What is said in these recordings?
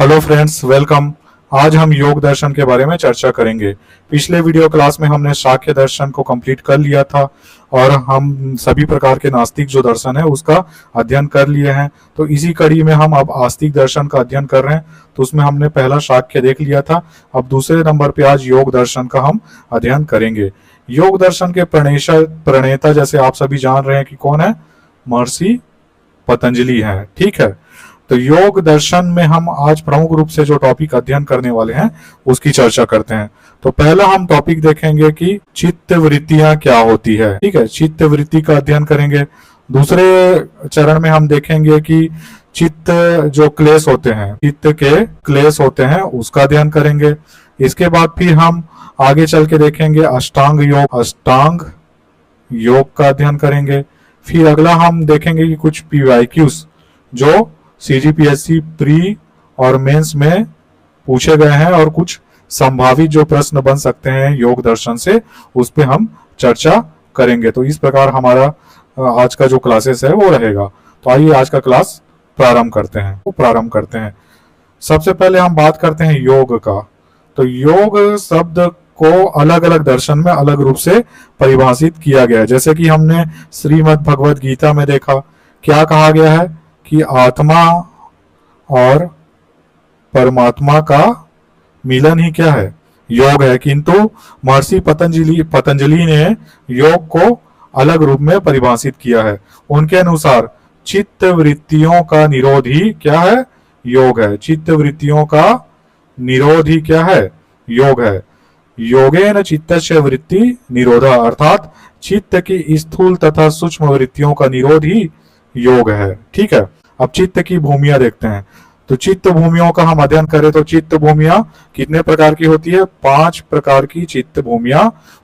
Hello friends, welcome. आज हम योग दर्शन के बारे में चर्चा करेंगे। पिछले वीडियो क्लास में हमने शाक्य दर्शन को कंप्लीट कर लिया था और हम सभी प्रकार के नास्तिक जो दर्शन है उसका अध्ययन कर लिए हैं। तो इसी कड़ी में हम अब आस्तिक दर्शन का अध्ययन कर रहे हैं। तो उसमें हमने पहला शाक्य देख लिया था। अब दूसरे नंबर पे आज योग दर्शन का हम अध्ययन करेंगे। योग दर्शन के प्रणेता जैसे आप सभी जान रहे हैं कि कौन है, महर्षि पतंजलि है। ठीक है, तो योग दर्शन में हम आज प्रमुख रूप से जो टॉपिक अध्ययन करने वाले हैं उसकी चर्चा करते हैं। तो पहला हम टॉपिक देखेंगे कि चित्त वृत्तियां क्या होती है। ठीक है, चित्त वृत्ति का अध्ययन करेंगे। दूसरे चरण में हम देखेंगे कि चित्त जो क्लेश होते हैं, चित्त के क्लेश होते हैं, उसका अध्ययन करेंगे। इसके बाद फिर हम आगे चल के देखेंगे अष्टांग योग का अध्ययन करेंगे। फिर अगला हम देखेंगे कि कुछ PYQs जो CGPSC प्री और मेंस में पूछे गए हैं और कुछ संभावित जो प्रश्न बन सकते हैं योग दर्शन से, उस पे हम चर्चा करेंगे। तो इस प्रकार हमारा आज का जो क्लासेस है वो रहेगा। तो आइए आज का क्लास प्रारंभ करते हैं। सबसे पहले हम बात करते हैं योग का। तो योग शब्द को अलग अलग दर्शन में अलग रूप से परिभाषित किया गया है। जैसे कि हमने श्रीमद् भगवद गीता में देखा, क्या कहा गया है कि आत्मा और परमात्मा का मिलन ही क्या है, योग है। किंतु महर्षि पतंजलि ने योग को अलग रूप में परिभाषित किया है। उनके अनुसार चित्त वृत्तियों का निरोध ही क्या है, योग है। चित्त वृत्तियों का निरोध ही क्या है, योग है। योगेन चित्तस्य वृत्ति निरोधा, अर्थात चित्त की स्थूल तथा सूक्ष्म वृत्तियों का निरोध ही योग है। ठीक है, अब चित्त की भूमिया देखते हैं। तो चित्त भूमियों का हम अध्ययन करें तो चित्त भूमिया कितने प्रकार की होती है, 5 प्रकार की चित्त भूमिया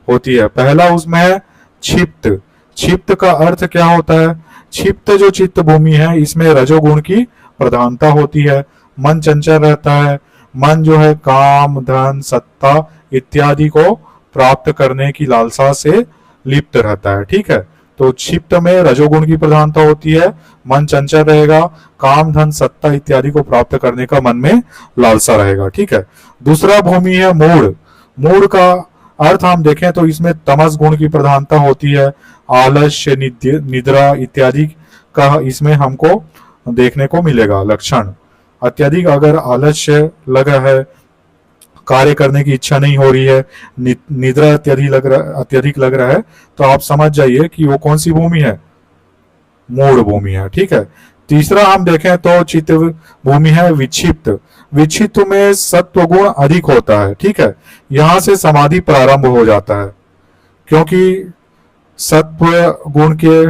होती है। पहला उसमें है क्षिप्त। क्षिप्त का अर्थ क्या होता है, क्षिप्त जो चित्त भूमि है इसमें रजोगुण की प्रधानता होती है। मन चंचल रहता है। मन जो है काम, धन, सत्ता इत्यादि को प्राप्त करने की लालसा से लिप्त रहता है। ठीक है, तो क्षिप्त में रजोगुण की प्रधानता होती है, मन चंचल रहेगा, काम, धन, सत्ता इत्यादि को प्राप्त करने का मन में लालसा रहेगा। ठीक है, दूसरा भूमि है मूढ़। मूढ़ का अर्थ हम देखें तो इसमें तमस गुण की प्रधानता होती है। आलस्य, निद्रा इत्यादि का इसमें हमको देखने को मिलेगा लक्षण। अत्यधिक अगर आलस्य लगा है, कार्य करने की इच्छा नहीं हो रही है, निद्रा अत्यधिक लग रहा है, तो आप समझ जाइए कि वो कौन सी भूमि है, मूढ़ भूमि है। ठीक है, तीसरा हम देखें तो चित्त भूमि है विक्षिप्त। विक्षिप्त में सत्व गुण अधिक होता है। ठीक है, यहां से समाधि प्रारंभ हो जाता है, क्योंकि सत्व गुण के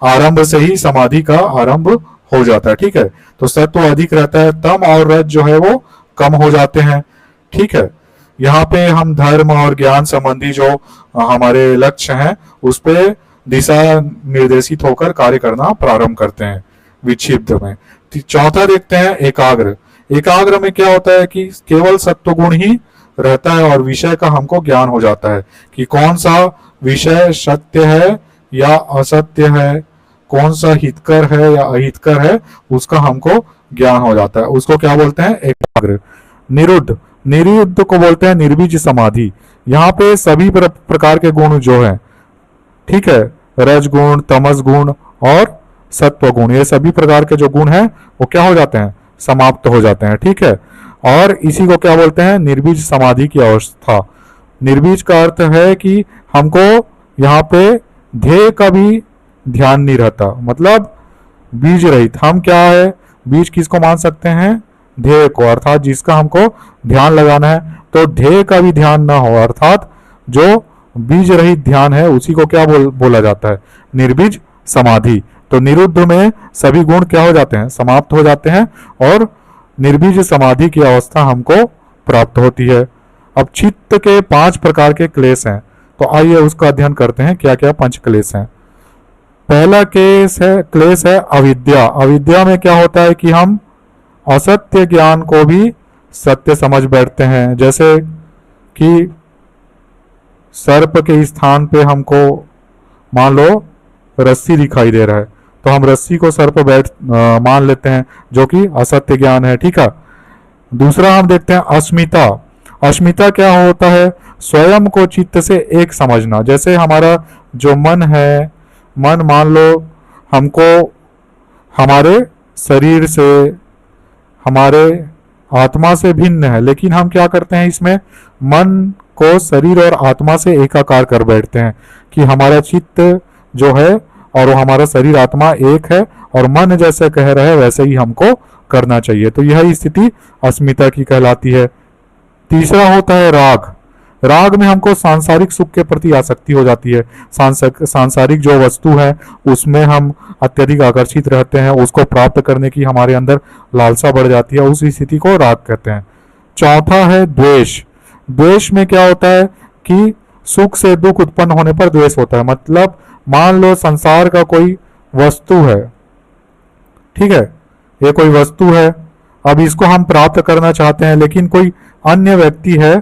आरंभ से ही समाधि का आरंभ हो जाता है। ठीक है, तो सत्व अधिक रहता है, तम और रज जो है वो कम हो जाते हैं। ठीक है, यहाँ पे हम धर्म और ज्ञान संबंधी जो हमारे लक्ष्य हैं उस पे दिशा निर्देशित होकर कार्य करना प्रारंभ करते हैं विक्षिप्त में। चौथा देखते हैं एकाग्र। एकाग्र में क्या होता है कि केवल सत्वगुण ही रहता है और विषय का हमको ज्ञान हो जाता है कि कौन सा विषय सत्य है या असत्य है, कौन सा हितकर है या अहितकर है, उसका हमको ज्ञान हो जाता है। उसको क्या बोलते हैं, एकाग्र। निरुद्ध को बोलते हैं निर्बीज समाधि। यहाँ पे सभी प्रकार के गुण जो है, ठीक है, रज गुण, तमस गुण और सत्व गुण, ये सभी प्रकार के जो गुण हैं वो क्या हो जाते हैं, समाप्त हो जाते हैं। ठीक है, और इसी को क्या बोलते हैं, निर्बीज समाधि की अवस्था। निर्बीज का अर्थ है कि हमको यहाँ पे ध्येय का भी ध्यान नहीं रहता, मतलब बीज रहित। हम क्या है, बीज किसको मान सकते हैं, ध्येय को, अर्थात जिसका हमको ध्यान लगाना है। तो ध्येय का भी ध्यान ना हो, अर्थात जो बीज रहित ध्यान है उसी को क्या बोला जाता है, निर्बीज समाधि। तो निरुद्ध में सभी गुण क्या हो जाते हैं, समाप्त हो जाते हैं और निर्बीज समाधि की अवस्था हमको प्राप्त होती है। अब चित्त के 5 प्रकार के क्लेश हैं, तो आइए उसका अध्ययन करते हैं क्या क्या 5 क्लेश हैं। पहला क्लेश है अविद्या। अविद्या में क्या होता है कि हम असत्य ज्ञान को भी सत्य समझ बैठते हैं। जैसे कि सर्प के स्थान पे हमको मान लो रस्सी दिखाई दे रहा है, तो हम रस्सी को सर्प मान लेते हैं, जो कि असत्य ज्ञान है। ठीक है, दूसरा हम देखते हैं अस्मिता। अस्मिता क्या होता है? स्वयं को चित्त से एक समझना। जैसे हमारा जो मन है, मन मान लो हमको हमारे शरीर से, हमारे आत्मा से भिन्न है, लेकिन हम क्या करते हैं, इसमें मन को शरीर और आत्मा से एकाकार कर बैठते हैं कि हमारा चित्त जो है और हमारा शरीर आत्मा एक है और मन जैसे कह रहे हैं वैसे ही हमको करना चाहिए। तो यह स्थिति अस्मिता की कहलाती है। तीसरा होता है राग। राग में हमको सांसारिक सुख के प्रति आसक्ति हो जाती है। सांसारिक जो वस्तु है उसमें हम अत्यधिक आकर्षित रहते हैं, उसको प्राप्त करने की हमारे अंदर लालसा बढ़ जाती है, उस स्थिति को राग कहते हैं। चौथा है द्वेष। द्वेष में क्या होता है कि सुख से दुख उत्पन्न होने पर द्वेष होता है। मतलब मान लो संसार का कोई वस्तु है, ठीक है, ये कोई वस्तु है, अब इसको हम प्राप्त करना चाहते हैं, लेकिन कोई अन्य व्यक्ति है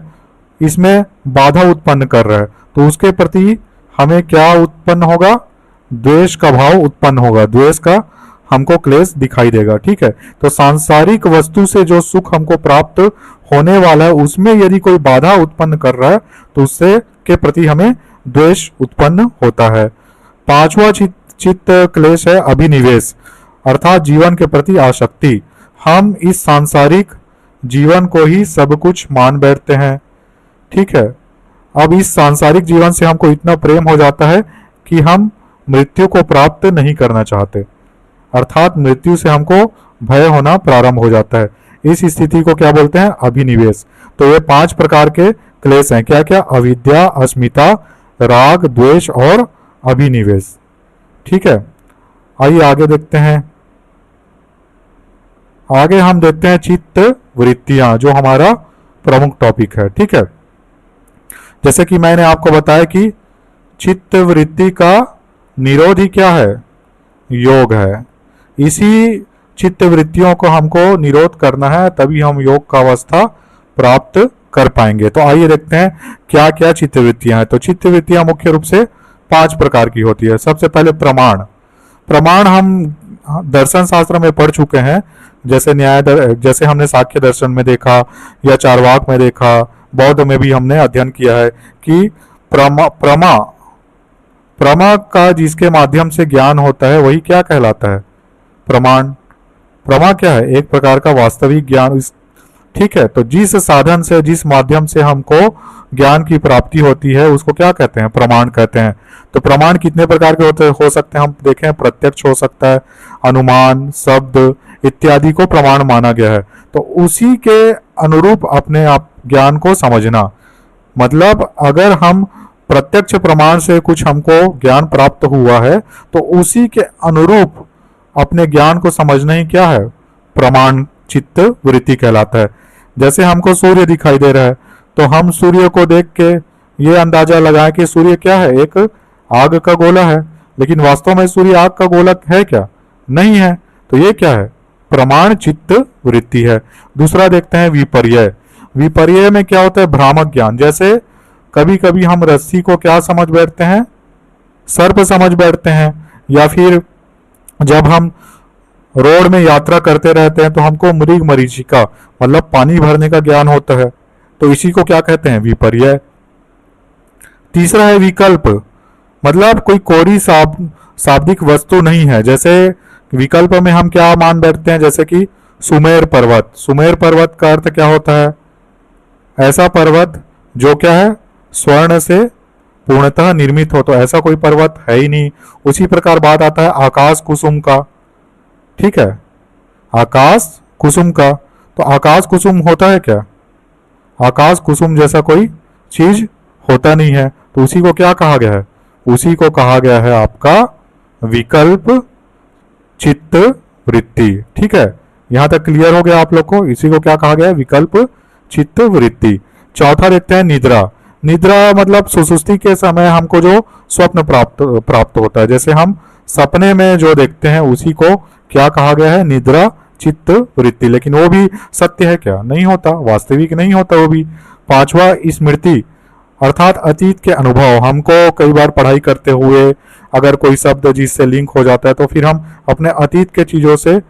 इसमें बाधा उत्पन्न कर रहा है, तो उसके प्रति हमें क्या उत्पन्न होगा? द्वेष का भाव उत्पन्न होगा, द्वेष का हमको क्लेश दिखाई देगा। ठीक है, तो सांसारिक वस्तु से जो सुख हमको प्राप्त होने वाला है उसमें यदि कोई बाधा उत्पन्न कर रहा है तो उससे के प्रति हमें द्वेष उत्पन्न होता है। पांचवा चित्त क्लेश है अभिनिवेश, अर्थात जीवन के प्रति आसक्ति। हम इस सांसारिक जीवन को ही सब कुछ मान बैठते हैं। ठीक है, अब इस सांसारिक जीवन से हमको इतना प्रेम हो जाता है कि हम मृत्यु को प्राप्त नहीं करना चाहते, अर्थात मृत्यु से हमको भय होना प्रारंभ हो जाता है। इस स्थिति को क्या बोलते हैं? अभिनिवेश। तो ये 5 प्रकार के क्लेश हैं। क्या क्या? अविद्या, अस्मिता, राग, द्वेष और अभिनिवेश। ठीक है, आइए आगे देखते हैं। आगे हम देखते हैं चित्त वृत्तियां, जो हमारा प्रमुख टॉपिक है। ठीक है, जैसे कि मैंने आपको बताया कि चित्त वृत्ति का निरोधी क्या है? योग है। इसी चित्त वृत्तियों को हमको निरोध करना है, तभी हम योग का अवस्था प्राप्त कर पाएंगे। तो आइए देखते हैं क्या क्या चित्त वृत्तियां हैं। तो चित्त वृत्तियां मुख्य रूप से 5 प्रकार की होती है। सबसे पहले प्रमाण। प्रमाण हम दर्शन शास्त्र में पढ़ चुके हैं, जैसे हमने सांख्य दर्शन में देखा या चारवाक में देखा, बौद्ध में भी हमने अध्ययन किया है कि प्रमा का जिसके माध्यम से ज्ञान होता है वही क्या कहलाता है? प्रमाण। प्रमा क्या है? एक प्रकार का वास्तविक ज्ञान। ठीक है, तो जिस साधन से, जिस माध्यम से हमको ज्ञान की प्राप्ति होती है उसको क्या कहते हैं? प्रमाण कहते हैं। तो प्रमाण कितने प्रकार के हो सकते हैं? हम देखें, प्रत्यक्ष हो सकता है, अनुमान, शब्द इत्यादि को प्रमाण माना गया है। तो उसी के अनुरूप अपने आप ज्ञान को समझना। मतलब अगर हम प्रत्यक्ष प्रमाण से कुछ हमको ज्ञान प्राप्त हुआ है तो उसी के अनुरूप अपने ज्ञान को समझना ही क्या है? प्रमाण चित्त वृत्ति कहलाता है। जैसे हमको सूर्य दिखाई दे रहा है तो हम सूर्य को देख के ये अंदाजा लगाएं कि सूर्य क्या है? एक आग का गोला है, लेकिन वास्तव में सूर्य आग का गोला है क्या? नहीं है। तो ये क्या है? प्रमाण चित्त वृत्ति है। दूसरा देखते हैं विपर्यय। विपर्यय में क्या होता है? भ्रामक ज्ञान। जैसे कभी कभी हम रस्सी को क्या समझ बैठते हैं? सर्प समझ बैठते हैं, या फिर जब हम रोड में यात्रा करते रहते हैं तो हमको मृग मरीचिका मतलब पानी भरने का ज्ञान होता है। तो इसी को क्या कहते हैं? विपर्यय। तीसरा है विकल्प, मतलब कोई कोरी शाब्दिक वस्तु नहीं है। जैसे विकल्प में हम क्या मान बैठते हैं? जैसे कि सुमेर पर्वत। सुमेर पर्वत का अर्थ क्या होता है? ऐसा पर्वत जो क्या है? स्वर्ण से पूर्णतः निर्मित हो। तो ऐसा कोई पर्वत है ही नहीं। उसी प्रकार बात आता है आकाश कुसुम का। ठीक है, आकाश कुसुम का। तो आकाश कुसुम होता है क्या? आकाश कुसुम जैसा कोई चीज होता नहीं है। तो उसी को क्या कहा गया है? उसी को कहा गया है आपका विकल्प चित्त वृत्ति। ठीक है, यहां तक क्लियर हो गया आप लोग को? इसी को क्या कहा गया है? विकल्प चित्त वृत्ति। चौथा देखते हैं निद्रा। निद्रा मतलब सुसुप्ति के समय हमको जो स्वप्न प्राप्त होता है, जैसे हम सपने में जो देखते हैं उसी को क्या कहा गया है? निद्रा चित्त वृत्ति। लेकिन वो भी सत्य है क्या? नहीं होता, वास्तविक नहीं होता वो भी। पांचवा स्मृति, अर्थात अतीत के अनुभव। हमको कई बार पढ़ाई करते हुए अगर कोई शब्द जिससे लिंक हो जाता है तो फिर हम अपने अतीत के चीजों से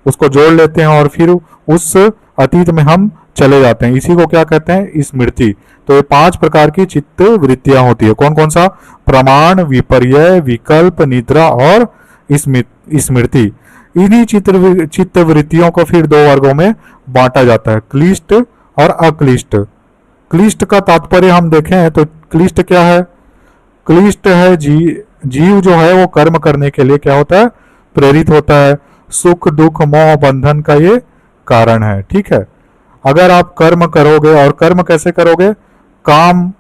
उसको जोड़ लेते हैं और फिर उस अतीत में हम चले जाते हैं, इसी को क्या कहते हैं, स्मृति। तो ये 5 प्रकार की चित्त वृत्तियां होती है। कौन कौन सा, प्रमाण, विपर्यय, विकल्प, निद्रा और स्मृति। इन्हीं चित्त वृत्तियों को फिर 2 वर्गों में बांटा जाता है, क्लिष्ट और अक्लिष्ट। क्लिष्ट का तात्पर्य हम देखें तो क्लिष्ट क्या है, क्लिष्ट है जीव जो है वो कर्म करने के लिए क्या होता है, प्रेरित होता है। सुख दुख मोह बंधन का ये कारण है। ठीक है, अगर आप कर्म करोगे, और कर्म कैसे करोगे, काम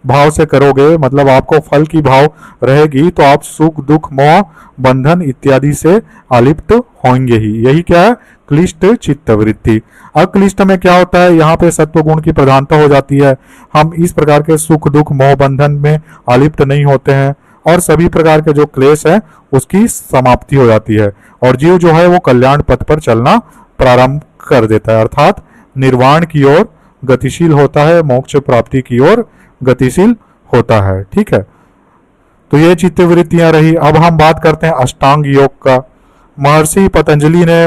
भाव से करोगे, मतलब आपको फल की भाव रहेगी, तो आप सुख दुख मोह बंधन इत्यादि से अलिप्त होंगे ही। यही क्या है, क्लिष्ट चित्तवृत्ति। अक्लिष्ट में क्या होता है, यहाँ पे सत्व गुण की प्रधानता हो जाती है। हम इस प्रकार के सुख दुख मोह बंधन में अलिप्त नहीं होते हैं, और सभी प्रकार के जो क्लेश है उसकी समाप्ति हो जाती है, और जीव जो है वो कल्याण पथ पर चलना प्रारंभ कर देता है, अर्थात निर्वाण की ओर गतिशील होता है, मोक्ष प्राप्ति की ओर गतिशील होता है। ठीक है, तो ये चित्तवृत्तियां रही। अब हम बात करते हैं अष्टांग योग का। महर्षि पतंजलि ने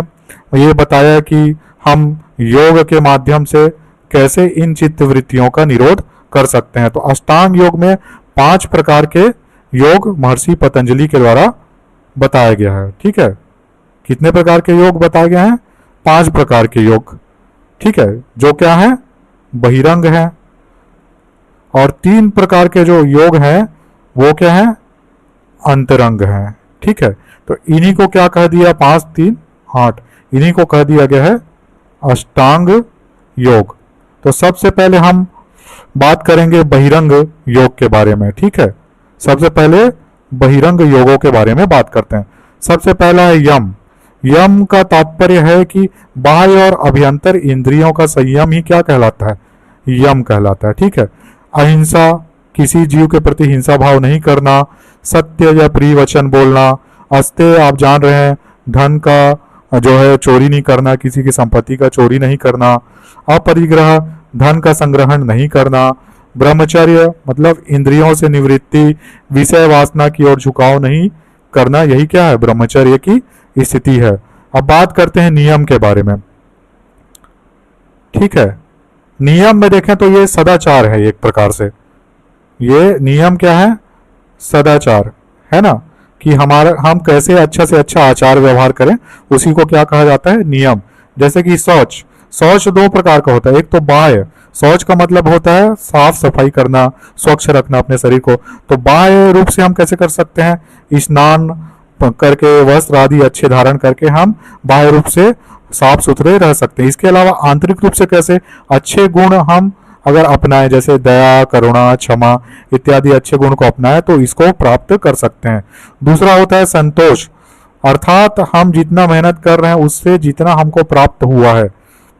ये बताया कि हम योग के माध्यम से कैसे इन चित्तवृत्तियों का निरोध कर सकते हैं। तो अष्टांग योग में 5 प्रकार के योग महर्षि पतंजलि के द्वारा बताया गया है। ठीक है, कितने प्रकार के योग बताए गए हैं, 5 प्रकार के योग। ठीक है, जो क्या है, बहिरंग है, और 3 प्रकार के जो योग हैं वो क्या है, अंतरंग है। ठीक है, तो इन्हीं को क्या कह दिया, 5 3 8, इन्हीं को कह दिया गया है अष्टांग योग। तो सबसे पहले हम बात करेंगे बहिरंग योग के बारे में। ठीक है, सबसे पहले बहिरंग योगों के बारे में बात करते हैं। सबसे पहला है यम। यम का तात्पर्य है कि बाह्य और अभ्यंतर इंद्रियों का संयम ही क्या कहलाता है, यम कहलाता है। ठीक है, अहिंसा, किसी जीव के प्रति हिंसा भाव नहीं करना, सत्य या प्रिय वचन बोलना, अस्ते आप जान रहे हैं, धन का जो है चोरी नहीं करना, किसी की संपत्ति का चोरी नहीं करना, अपरिग्रह, धन का संग्रहण नहीं करना, ब्रह्मचर्य मतलब इंद्रियों से निवृत्ति, विषय वासना की ओर झुकाव नहीं करना, यही क्या है, ब्रह्मचर्य की स्थिति है। अब बात करते हैं नियम के बारे में। ठीक है, नियम में देखें तो ये सदाचार है, एक प्रकार से ये नियम क्या है, सदाचार है ना, कि हमारा हम कैसे अच्छा से अच्छा आचार व्यवहार करें, उसी को क्या कहा जाता है, नियम। जैसे कि शौच, शौच 2 प्रकार का होता है। एक तो बाह्य शौच का मतलब होता है साफ सफाई करना, स्वच्छ रखना अपने शरीर को। तो बाह्य रूप से हम कैसे कर सकते हैं, स्नान करके, वस्त्र आदि अच्छे धारण करके हम बाह्य रूप से साफ सुथरे रह सकते हैं। इसके अलावा आंतरिक रूप से कैसे, अच्छे गुण हम अगर अपनाएं, जैसे दया, करुणा, क्षमा इत्यादि अच्छे गुण को अपनाएं, तो इसको प्राप्त कर सकते हैं। दूसरा होता है संतोष, अर्थात हम जितना मेहनत कर रहे हैं उससे जितना हमको प्राप्त हुआ है,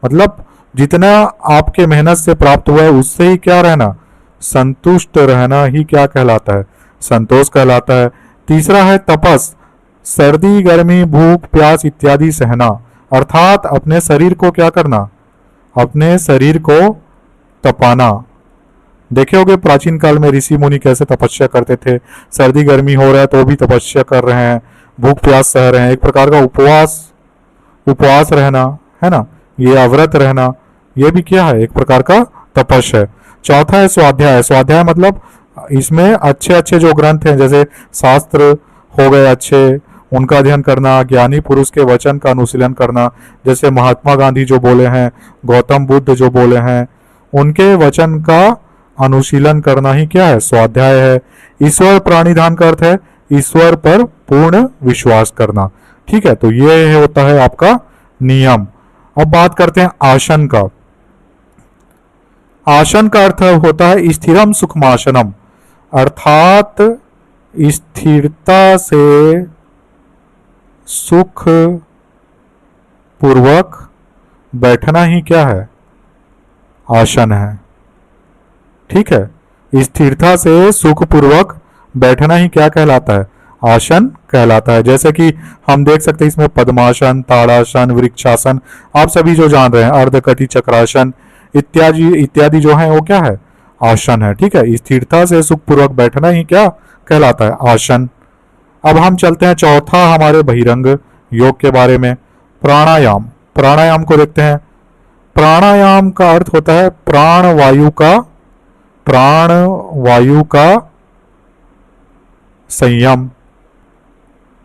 मतलब जितना आपके मेहनत से प्राप्त हुआ है उससे ही क्या रहना, संतुष्ट रहना ही क्या कहलाता है, संतोष कहलाता है। तीसरा है तपस, सर्दी गर्मी भूख प्यास इत्यादि सहना, अर्थात अपने शरीर को क्या करना, अपने शरीर को तपाना। देखे होगे प्राचीन काल में ऋषि मुनि कैसे तपस्या करते थे, सर्दी गर्मी हो रहा है तो भी तपस्या कर रहे हैं, भूख प्यास सह रहे हैं, एक प्रकार का उपवास रहना है ना, ये अव्रत रहना, ये भी क्या है, एक प्रकार का तपस है। चौथा है स्वाध्याय। स्वाध्याय मतलब इसमें अच्छे अच्छे जो ग्रंथ हैं, जैसे शास्त्र हो गए अच्छे, उनका अध्ययन करना, ज्ञानी पुरुष के वचन का अनुशीलन करना, जैसे महात्मा गांधी जो बोले हैं, गौतम बुद्ध जो बोले हैं, उनके वचन का अनुशीलन करना ही क्या है, स्वाध्याय है। ईश्वर प्राणिधान का अर्थ है ईश्वर पर पूर्ण विश्वास करना। ठीक है, तो ये होता है आपका नियम। अब बात करते हैं आसन का। आसन का अर्थ होता है स्थिरम सुखमासनम, अर्थात स्थिरता से सुख पूर्वक बैठना ही क्या है, आसन है। ठीक है, स्थिरता से सुख पूर्वक बैठना ही क्या कहलाता है, आसन कहलाता है। जैसे कि हम देख सकते हैं इसमें पद्मासन, ताड़ासन, वृक्षासन, आप सभी जो जान रहे हैं, अर्धकटी चक्रासन इत्यादि इत्यादि जो है वो क्या है, आसन है। ठीक है, स्थिरता से सुखपूर्वक बैठना ही क्या कहलाता है, आसन। अब हम चलते हैं चौथा हमारे बहिरंग योग के बारे में, प्राणायाम। प्राणायाम को देखते हैं। प्राणायाम का अर्थ होता है प्राण वायु का संयम।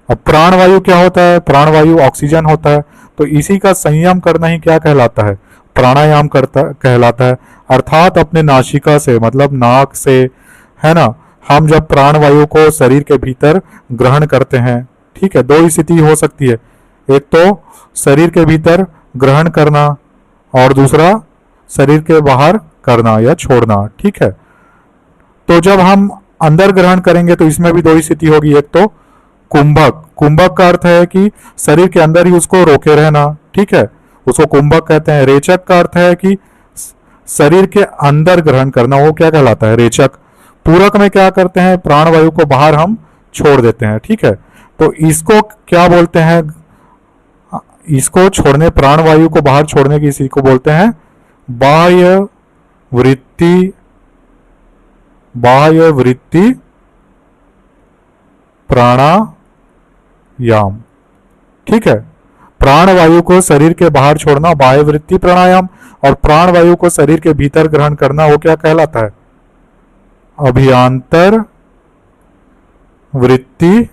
अब प्राणवायु क्या होता है? प्राणवायु ऑक्सीजन होता है, तो इसी का संयम करना ही क्या कहलाता है? प्राणायाम करता कहलाता है। अर्थात अपने नासिका से, मतलब नाक से, है ना, हम जब प्राणवायु को शरीर के भीतर ग्रहण करते हैं, ठीक है, दो स्थिति हो सकती है, एक तो शरीर के भीतर ग्रहण करना और दूसरा शरीर के बाहर करना या छोड़ना, ठीक है। तो जब हम अंदर ग्रहण करेंगे तो इसमें भी दो स्थिति होगी, एक तो कुंभक। कुंभक का अर्थ है कि शरीर के अंदर ही उसको रोके रहना, ठीक है, उसको कुंभक कहते हैं। रेचक का अर्थ है कि शरीर के अंदर ग्रहण करना, वो क्या कहलाता है? रेचक। पूरक में क्या करते हैं? प्राणवायु को बाहर हम छोड़ देते हैं, ठीक है। तो इसको क्या बोलते हैं? इसको छोड़ने, प्राणवायु को बाहर छोड़ने की इसी को बोलते हैं बाह्य वृत्ति प्राणायाम, ठीक है। प्राणवायु को शरीर के बाहर छोड़ना बाह्य वृत्ति प्राणायाम, और प्राणवायु को शरीर के भीतर ग्रहण करना वो क्या कहलाता है? अभियांतर वृत्ति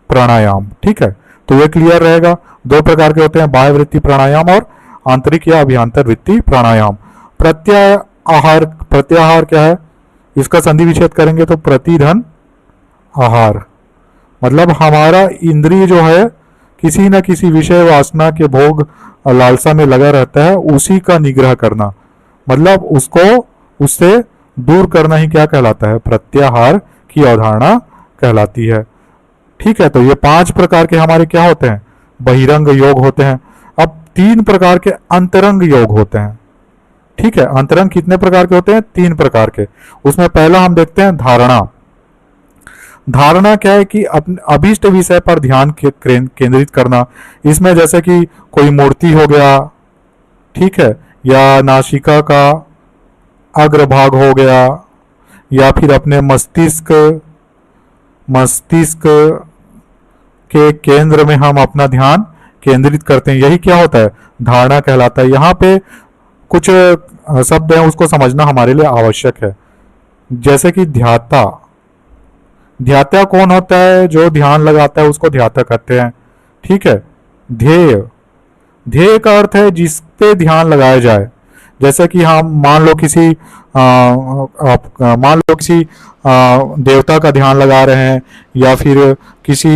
प्राणायाम, ठीक है। तो ये क्लियर रहेगा, दो प्रकार के होते हैं, बाह्य वृत्ति प्राणायाम और आंतरिक या अभियांतर वृत्ति प्राणायाम। प्रत्याहार क्या है? इसका संधि विच्छेद करेंगे तो प्रतिधन आहार, मतलब हमारा इंद्रिय जो है किसी न किसी विषय वासना के भोग लालसा में लगा रहता है, उसी का निग्रह करना, मतलब उसको उससे दूर करना ही क्या कहलाता है? प्रत्याहार की अवधारणा कहलाती है, ठीक है। तो ये 5 प्रकार के हमारे क्या होते हैं? बहिरंग योग होते हैं। अब 3 प्रकार के अंतरंग योग होते हैं, ठीक है। अंतरंग कितने प्रकार के होते हैं? 3 प्रकार के। उसमें पहला हम देखते हैं धारणा। धारणा क्या है कि अभीष्ट विषय पर ध्यान केंद्रित करना। इसमें जैसे कि कोई मूर्ति हो गया, ठीक है, या नासिका का अग्रभाग हो गया, या फिर अपने मस्तिष्क के केंद्र में हम अपना ध्यान केंद्रित करते हैं, यही क्या होता है? धारणा कहलाता है। यहाँ पे कुछ शब्द हैं, उसको समझना हमारे लिए आवश्यक है। जैसे कि ध्याता। ध्याता कौन होता है? जो ध्यान लगाता है उसको ध्याता कहते हैं, ठीक है। ध्येय। ध्येय का अर्थ है जिस पे ध्यान लगाया जाए। जैसे कि हम मान लो किसी देवता का ध्यान लगा रहे हैं, या फिर किसी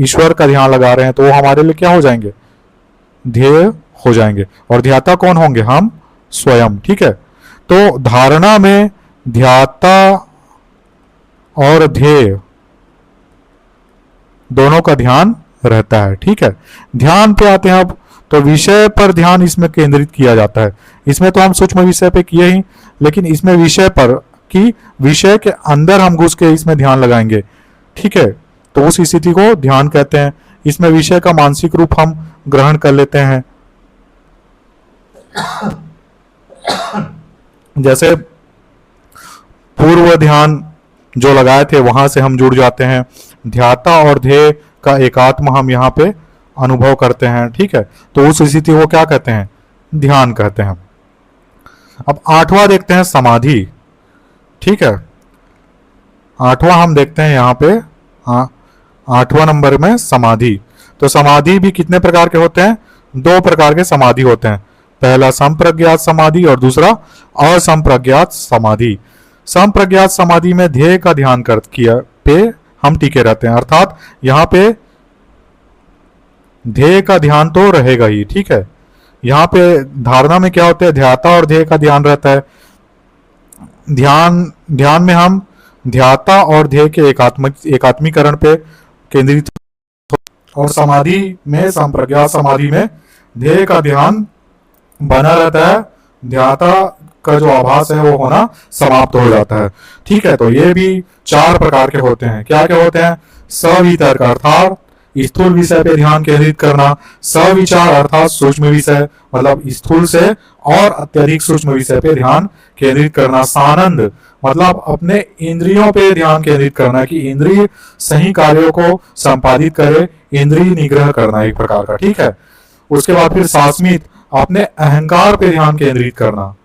ईश्वर का ध्यान लगा रहे हैं, तो वो हमारे लिए क्या हो जाएंगे? ध्येय हो जाएंगे। और ध्याता कौन होंगे? हम स्वयं, ठीक है। तो धारणा में ध्याता और ध्येय दोनों का ध्यान रहता है, ठीक है। ध्यान पे आते हैं अब, तो विषय पर ध्यान इसमें केंद्रित किया जाता है। इसमें तो हम सूक्ष्म विषय पे किए ही, लेकिन इसमें विषय पर, कि विषय के अंदर हम घुस के इसमें ध्यान लगाएंगे, ठीक है। तो उस स्थिति को ध्यान कहते हैं। इसमें विषय का मानसिक रूप हम ग्रहण कर लेते हैं। जैसे पूर्व ध्यान जो लगाए थे वहां से हम जुड़ जाते हैं। ध्याता और ध्येय का एकात्म हम यहाँ पे अनुभव करते हैं, ठीक है। तो उस स्थिति को क्या कहते हैं? ध्यान कहते हैं। अब 8वां देखते हैं समाधि, ठीक है। 8वां हम देखते हैं यहाँ पे, हाँ, 8वां नंबर में समाधि। तो समाधि भी कितने प्रकार के होते हैं? 2 प्रकार के समाधि होते हैं। पहला संप्रज्ञात समाधि और दूसरा असंप्रज्ञात समाधि। संप्रज्ञात समाधि में ध्येय का ध्यान पे हम टिके रहते हैं, अर्थात यहाँ पे ध्येय का ध्यान तो रहेगा ही, ठीक है। यहाँ पे धारणा में क्या होता है? ध्याता और ध्येय का ध्यान रहता है। ध्यान में हम ध्याता और ध्येय के एकात्मीकरण पे केंद्रित, और समाधि में, संप्रज्ञात समाधि में ध्येय का ध्यान बना रहता है, ध्याता का जो आभास है वो होना समाप्त हो जाता है, ठीक है। तो ये भी 4 प्रकार के होते हैं। क्या क्या होते हैं? सवितर्क अर्थात स्थूल विषय पे ध्यान केंद्रित करना, सविचार अर्थात सूक्ष्म विषय, मतलब स्थूल से और अत्यधिक सूक्ष्म विषय पे ध्यान केंद्रित करना, सानंद मतलब अपने इंद्रियों पे ध्यान केंद्रित करना कि इंद्रिय सही कार्यों को संपादित करे, इंद्रिय निग्रह करना एक प्रकार का, ठीक है। उसके बाद फिर सास्मित अपने अहंकार पे ध्यान केंद्रित करना,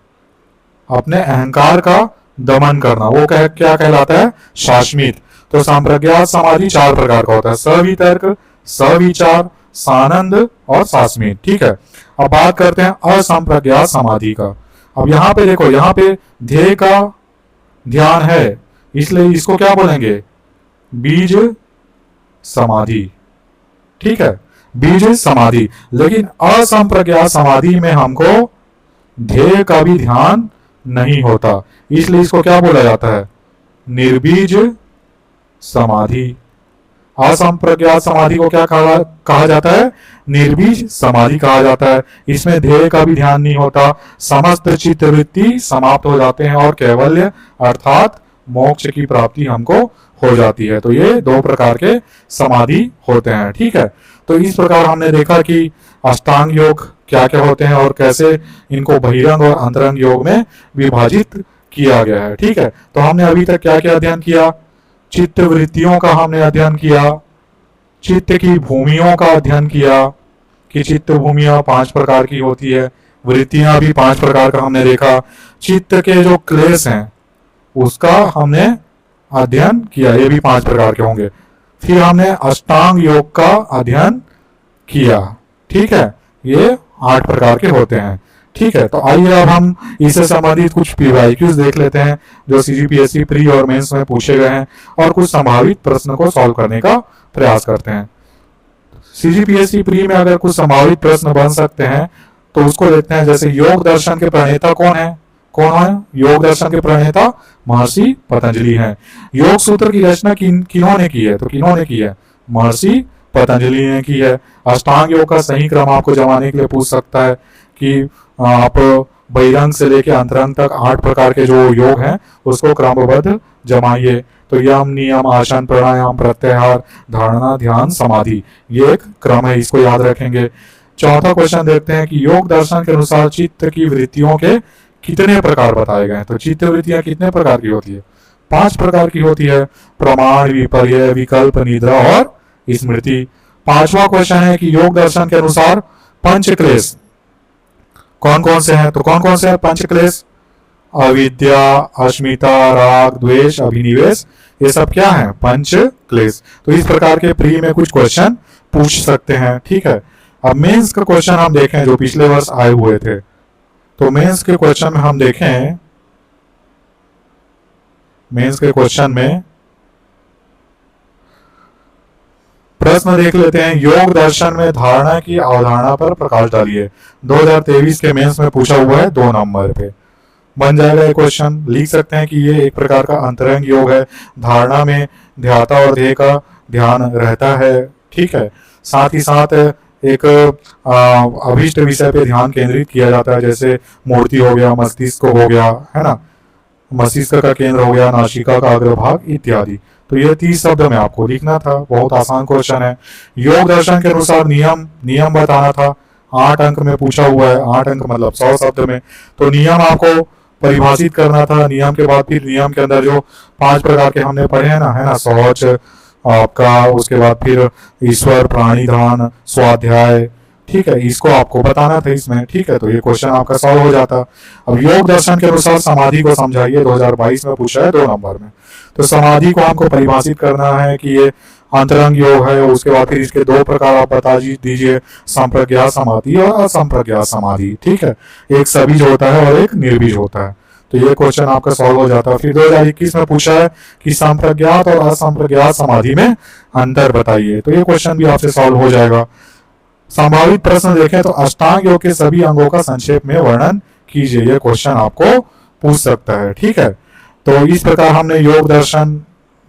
अपने अहंकार का दमन करना, वो क्या कहलाता है? शाश्मित। तो संप्रज्ञात समाधि 4 प्रकार का होता है, सवितर्क, सविचार, सानंद और शाश्मित। ठीक है, अब बात करते हैं असंप्रज्ञात समाधि का। अब यहाँ पे देखो, यहाँ पे ध्येय का ध्यान है, इसलिए इसको क्या बोलेंगे? बीज समाधि। ठीक है, बीज समाधि। लेकिन असंप्रज्ञात समाधि में हमको ध्येय का भी ध्यान नहीं होता, इसलिए इसको क्या बोला जाता है? निर्बीज समाधि। असंप्रज्ञात समाधि को क्या कहा जाता है? निर्बीज समाधि कहा जाता है। इसमें ध्येय का भी ध्यान नहीं होता, समस्त चित्तवृत्ति समाप्त हो जाते हैं और कैवल्य अर्थात मोक्ष की प्राप्ति हमको हो जाती है। तो ये 2 प्रकार के समाधि होते हैं। ठीक है, तो इस प्रकार हमने देखा कि अष्टांग योग क्या क्या होते हैं और कैसे इनको बहिरंग और अंतरंग योग में विभाजित किया गया है। ठीक है, तो हमने अभी तक क्या क्या अध्ययन किया? चित्त वृत्तियों का हमने अध्ययन किया, चित्त की भूमियों का अध्ययन किया कि चित्त भूमियां 5 प्रकार की होती है, वृत्तियां भी 5 प्रकार का हमने देखा, चित्त के जो क्लेश हैं उसका हमने अध्ययन किया, ये भी 5 प्रकार के होंगे। फिर हमने अष्टांग योग का अध्ययन किया। ठीक है, ये 8 प्रकार के होते हैं। ठीक है, तो आइए अब हम इससे संबंधित कुछ पीवाईक्यूज देख लेते हैं जो सीजीपीएससी प्री और मेंस में पूछे गए हैं और कुछ संभावित प्रश्न को सॉल्व करने का प्रयास करते हैं। सीजीपीएससी प्री में अगर कुछ संभावित प्रश्न बन सकते हैं तो उसको देखते हैं। जैसे योग दर्शन के प्रणेता कौन है? योग दर्शन के प्रणेता महर्षि पतंजलि हैं। योग सूत्र की रचना किन्होंने की है? तो किन्होंने की है? महर्षि पतंजलि ने की है। अष्टांग योग का सही क्रम आपको जमाने के लिए पूछ सकता है कि आप बहिरंग से लेकर अंतरंग तक 8 प्रकार के जो योग हैं उसको क्रमबद्ध जमाइए। तो यम, नियम, आसन, प्राणायाम, प्रत्याहार, धारणा, ध्यान, समाधि, ये एक क्रम है, इसको याद रखेंगे। चौथा क्वेश्चन देखते हैं कि योग दर्शन के अनुसार चित्त की वृत्तियों के कितने प्रकार बताए गए हैं? तो चित्त वृत्तियां कितने प्रकार की होती है? 5 प्रकार की होती है, प्रमाण, विपर्य, विकल्प, निद्रा और स्मृति। 5वां क्वेश्चन है कि योग दर्शन के अनुसार पंच क्लेश कौन कौन से हैं? तो कौन कौन से हैं पंच क्लेश? अविद्या, अस्मिता, राग, द्वेष, अभिनिवेश, ये सब क्या है? पंच क्लेश। तो इस प्रकार के प्री में कुछ क्वेश्चन पूछ सकते हैं। ठीक है, अब मेंस का क्वेश्चन हम देखें जो पिछले वर्ष आए हुए थे। तो मेंस के क्वेश्चन में हम देखें, मेंस के क्वेश्चन में प्रश्न देख लेते हैं। योग दर्शन में धारणा की अवधारणा पर प्रकाश डालिए। 2023 के मेंस में पूछा हुआ है 2 नंबर पे। बन जाएगा ये क्वेश्चन, लिख सकते हैं कि ये एक प्रकार का अंतरंग योग है, धारणा में ध्याता और ध्येय का ध्यान रहता है। ठीक है, साथ ही साथ एक अभीष्ट विषय पे ध्यान केंद्रित किया जाता है, जैसे मूर्ति हो गया, मस्तिष्क हो गया, है ना, मस्तिष्क का केंद्र हो गया, नासिका का अग्रभाग इत्यादि। तो ये 30 शब्द में आपको लिखना था, बहुत आसान क्वेश्चन है। योग दर्शन के अनुसार नियम बताना था, 8 अंक में पूछा हुआ है, 8 अंक मतलब 100 शब्द में। तो नियम आपको परिभाषित करना था, नियम के बाद फिर नियम के अंदर जो 5 प्रकार के हमने पढ़े हैं ना, है ना, शौच आपका, उसके बाद फिर ईश्वर, प्राणी ध्यान, स्वाध्याय, ठीक है, इसको आपको बताना था इसमें। ठीक है, तो ये क्वेश्चन आपका सॉल्व हो जाता। अब योग दर्शन के अनुसार समाधि को समझाइए, 2022 में पूछा है 2 नंबर में। तो समाधि को हमको परिभाषित करना है कि ये अंतरंग योग है, उसके बाद फिर इसके 2 प्रकार आप बता दीजिए, संप्रज्ञात समाधि और असंप्रज्ञात समाधि। ठीक है, एक सबीज होता है और एक निर्बीज होता है। तो ये क्वेश्चन आपका सॉल्व हो जाता है। फिर 2021 में पूछा है कि संप्रज्ञात और असंप्रज्ञात समाधि में अंतर बताइए, तो ये क्वेश्चन भी आपसे सॉल्व हो जाएगा। संभावित प्रश्न देखें तो अष्टांग योग के सभी अंगों का संक्षेप में वर्णन कीजिए, ये क्वेश्चन आपको पूछ सकता है। ठीक है, तो इस प्रकार हमने योग दर्शन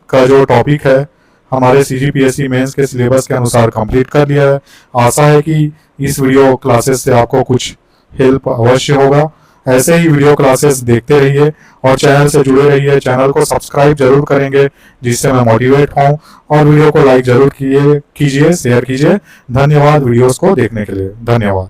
का जो टॉपिक है हमारे सीजीपीएससी मेंस के सिलेबस के अनुसार कंप्लीट कर लिया है। आशा है कि इस वीडियो क्लासेस से आपको कुछ हेल्प अवश्य होगा। ऐसे ही वीडियो क्लासेस देखते रहिए और चैनल से जुड़े रहिए। चैनल को सब्सक्राइब जरूर करेंगे जिससे मैं मोटिवेट हूँ, और वीडियो को लाइक जरूर कीजिए, शेयर कीजिए। धन्यवाद वीडियोस को देखने के लिए, धन्यवाद।